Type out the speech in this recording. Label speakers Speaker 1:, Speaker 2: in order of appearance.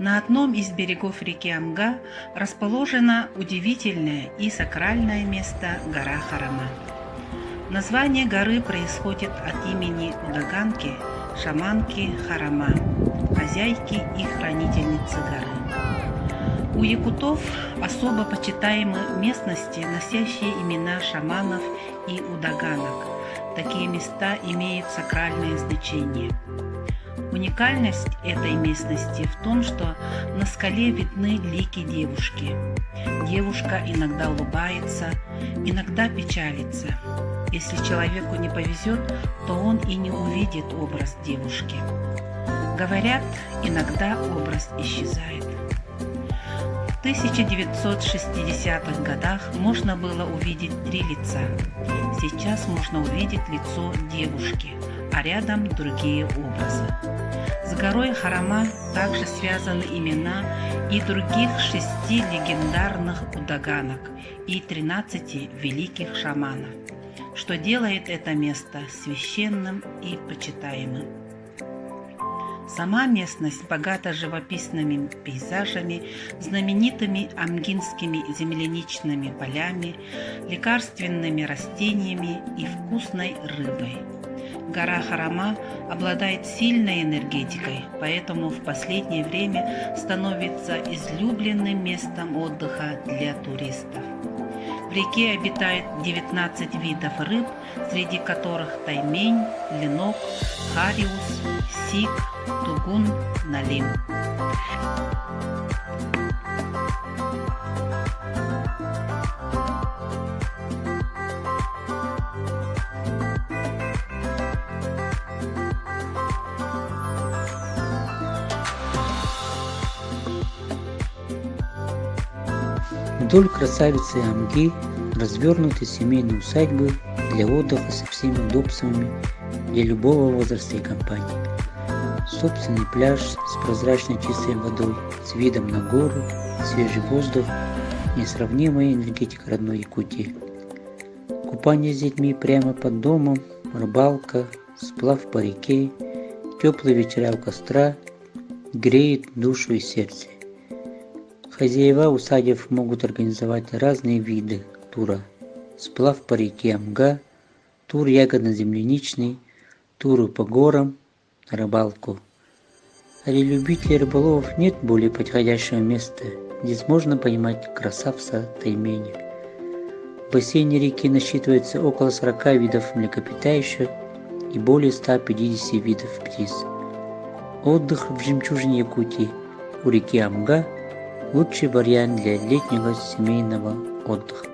Speaker 1: На одном из берегов реки Амга расположено удивительное и сакральное место гора Харама. Название горы происходит от имени удаганки, шаманки Харама, хозяйки и хранительницы горы. У якутов особо почитаемы местности, носящие имена шаманов и удаганок. Такие места имеют сакральное значение. Уникальность этой местности в том, что на скале видны лики девушки. Девушка иногда улыбается, иногда печалится. Если человеку не повезет, то он и не увидит образ девушки. Говорят, иногда образ исчезает. В 1960-х годах можно было увидеть 3 лица. Сейчас можно увидеть лицо девушки, а рядом другие образы. С горой Харама также связаны имена и других 6 легендарных удаганок и 13 великих шаманов, что делает это место священным и почитаемым. Сама местность богата живописными пейзажами, знаменитыми амгинскими земляничными полями, лекарственными растениями и вкусной рыбой. Гора Харама обладает сильной энергетикой, поэтому в последнее время становится излюбленным местом отдыха для туристов. В реке обитает 19 видов рыб, среди которых таймень, ленок, хариус, сик, тугун, налим.
Speaker 2: Вдоль красавицы Амги развернуты семейные усадьбы для отдыха со всеми удобствами для любого возраста и компании. Собственный пляж с прозрачной чистой водой, с видом на гору, свежий воздух, несравнимая энергетика родной Якутии. Купание с детьми прямо под домом, рыбалка, сплав по реке, теплые вечера у костра греет душу и сердце. Хозяева усадеб могут организовать разные виды тура. Сплав по реке Амга, тур ягодно-земляничный, туры по горам, рыбалку. А для любителей рыболовов нет более подходящего места. Здесь можно поймать красавца тайменя. В бассейне реки насчитывается около 40 видов млекопитающих и более 150 видов птиц. Отдых в жемчужине Якутии у реки Амга – лучший вариант для летнего семейного отдыха.